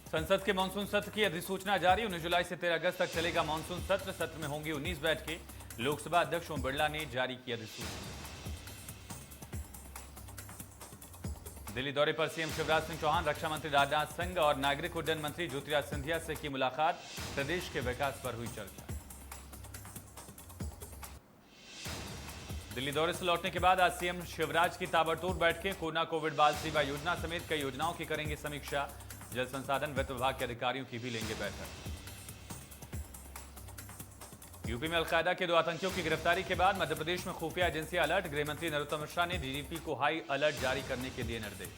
संसद के मानसून सत्र की अधिसूचना जारी। 19 जुलाई से 13 अगस्त तक चलेगा मानसून सत्र। सत्र में होंगी 19 बैठकें। लोकसभा अध्यक्ष ओम बिरला ने जारी की अधिसूचना। दिल्ली दौरे पर सीएम शिवराज सिंह चौहान, रक्षा मंत्री राजनाथ सिंह और नागरिक उड्डयन मंत्री ज्योतिराज सिंधिया से की मुलाकात। प्रदेश के विकास पर हुई चर्चा। दिल्ली दौरे से लौटने के बाद आज सीएम शिवराज की ताबड़तोड़ बैठकें। कोरोना कोविड बाल सेवा योजना समेत कई योजनाओं की करेंगे समीक्षा। जल संसाधन वित्त विभाग के अधिकारियों की भी लेंगे बैठक। यूपी में अलकायदा के 2 आतंकियों की गिरफ्तारी के बाद मध्य प्रदेश में खुफिया एजेंसी अलर्ट। गृहमंत्री नरोत्तम मिश्रा ने डीजीपी को हाई अलर्ट जारी करने के दिए निर्देश।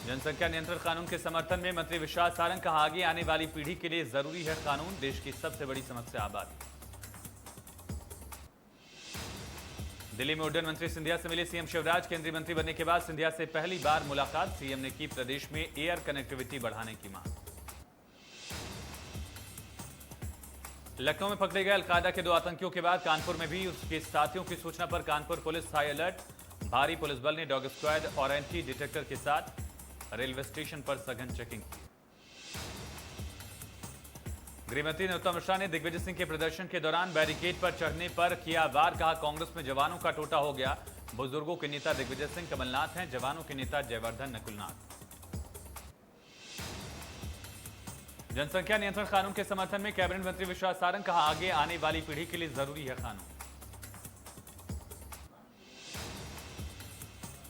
जनसंख्या नियंत्रण कानून के समर्थन में मंत्री विश्वास सारंग, कहा आगे आने वाली पीढ़ी के लिए जरूरी है कानून। देश की सबसे बड़ी समस्या आबादी। दिल्ली में उड्डयन मंत्री सिंधिया से मिले सीएम शिवराज। केंद्रीय मंत्री बनने के बाद सिंधिया से पहली बार मुलाकात। सीएम ने की प्रदेश में एयर कनेक्टिविटी बढ़ाने की मांग। लखनऊ में पकड़े गए अलकायदा के 2 आतंकियों के बाद कानपुर में भी उसके साथियों की सूचना पर कानपुर पुलिस हाई अलर्ट। भारी पुलिस बल ने डॉग स्क्वाड और एंटी डिटेक्टर के साथ रेलवे स्टेशन पर सघन चेकिंग की। गृहमंत्री नरोत्तम मिश्रा ने दिग्विजय सिंह के प्रदर्शन के दौरान बैरिकेड पर चढ़ने पर किया वार। कहा कांग्रेस में जवानों का टोटा हो गया। बुजुर्गों के नेता दिग्विजय सिंह कमलनाथ हैं, जवानों के नेता जयवर्धन नकुलनाथ। जनसंख्या नियंत्रण कानून के समर्थन में कैबिनेट मंत्री विश्वास सारंग, कहा आगे आने वाली पीढ़ी के लिए जरूरी है कानून।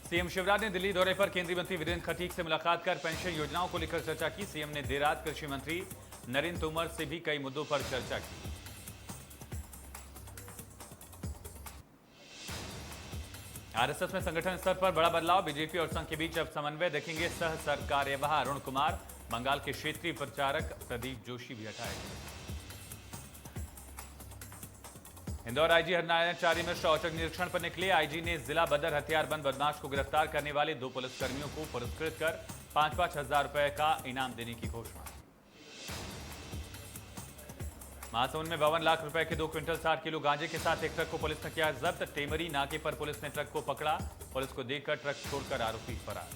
सीएम शिवराज ने दिल्ली दौरे पर केंद्रीय मंत्री वीरेंद्र खटीक से मुलाकात कर पेंशन योजनाओं को लेकर चर्चा की। सीएम ने देर रात कृषि मंत्री नरेंद्र तोमर से भी कई मुद्दों पर चर्चा की। आरएसएस में संगठन स्तर पर बड़ा बदलाव। बीजेपी और संघ के बीच अब समन्वय देखेंगे सह सरकार्यवाह अरुण कुमार। बंगाल के क्षेत्रीय प्रचारक प्रदीप जोशी भी हटाए गए। इंदौर आईजी हरनारायण चारी मिश्र औचक निरीक्षण पर निकले। आईजी ने जिला बदर हथियारबंद बदमाश को गिरफ्तार करने वाले 2 पुलिसकर्मियों को पुरस्कृत कर 5-5 हजार रुपए का इनाम देने की घोषणा। महासमुंद में 52 लाख रुपए के 2 क्विंटल 60 किलो गांजे के साथ एक ट्रक को पुलिस ने किया जब्त। टेमरी नाके पर पुलिस ने ट्रक को पकड़ा। पुलिस को देखकर ट्रक छोड़कर आरोपी फरार।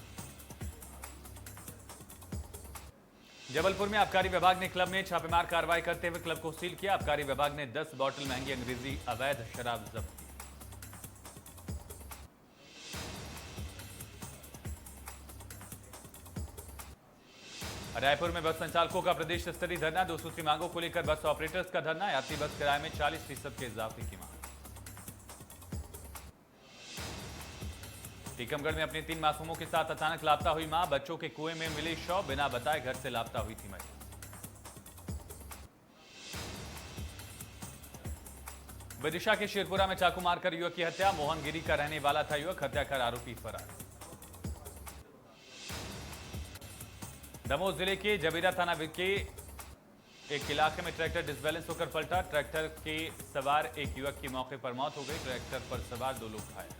जबलपुर में आबकारी विभाग ने क्लब में छापेमार कार्रवाई करते हुए क्लब को सील किया। आबकारी विभाग ने 10 बोतल महंगी अंग्रेजी अवैध शराब जब्त की। रायपुर में बस संचालकों का प्रदेश स्तरीय धरना। 2 सूत्री मांगों को लेकर बस ऑपरेटर्स का धरना। यात्री बस किराए में 40% के इजाफे की मांग। टीकमगढ़ में अपने 3 मासूमों के साथ अचानक लापता हुई मां। बच्चों के कुएं में मिले शव। बिना बताए घर से लापता हुई थी महिला। विदिशा के शेरपुरा में चाकू मारकर युवक की हत्या। मोहनगिरी का रहने वाला था युवक। हत्या कर आरोपी फरार। दमोह जिले के जबीरा थाना के एक इलाके में ट्रैक्टर डिसबैलेंस होकर पलटा। ट्रैक्टर के सवार एक युवक की मौके पर मौत हो गई। ट्रैक्टर पर सवार 2 लोग घायल।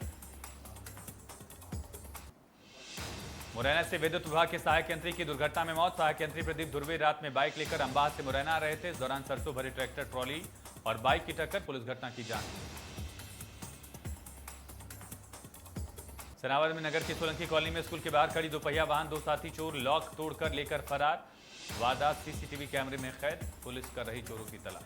मुरैना से विद्युत विभाग के सहायक यंत्री की दुर्घटना में मौत। सहायक यंत्री प्रदीप धुर्वे रात में बाइक लेकर अंबाह से मुरैना आ रहे थे। इस दौरान सरसों भरे ट्रैक्टर ट्रॉली और बाइक की टक्कर। पुलिस घटना की जांच की। सनावद में नगर की सोलंकी कॉलोनी में स्कूल के बाहर खड़ी 2 पहिया वाहन 2 साथी चोर लॉक तोड़कर लेकर फरार। वारदात सीसीटीवी कैमरे में कैद। पुलिस कर रही चोरों की तलाश।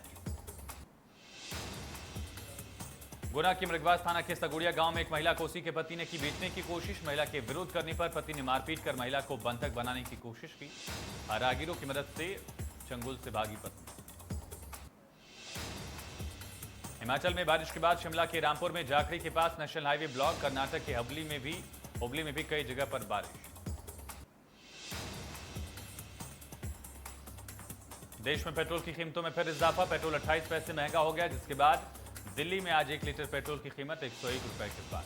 गुना के मृगवास थाना के सगुड़िया गांव में एक महिला को उसी के पति ने की बेचने की कोशिश। महिला के विरोध करने पर पति ने मारपीट कर महिला को बंधक बनाने की कोशिश की। राहगीरों की मदद से चंगुल से भागी पत्नी। हिमाचल में बारिश के बाद शिमला के रामपुर में जाखड़ी के पास नेशनल हाईवे ब्लॉक। कर्नाटक के हुबली में भी कई जगह पर बारिश। देश में पेट्रोल की कीमतों में फिर इजाफा। पेट्रोल 28 पैसे महंगा हो गया, जिसके बाद दिल्ली में आज 1 लीटर पेट्रोल की कीमत 101 रुपए के पास।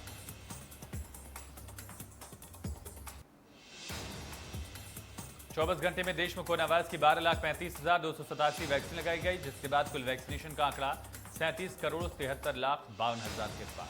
चौबीस घंटे में देश में कोरोना वायरस की 12,35,287 वैक्सीन लगाई गई, जिसके बाद कुल वैक्सीनेशन का आंकड़ा 37,73,52,000 के पास।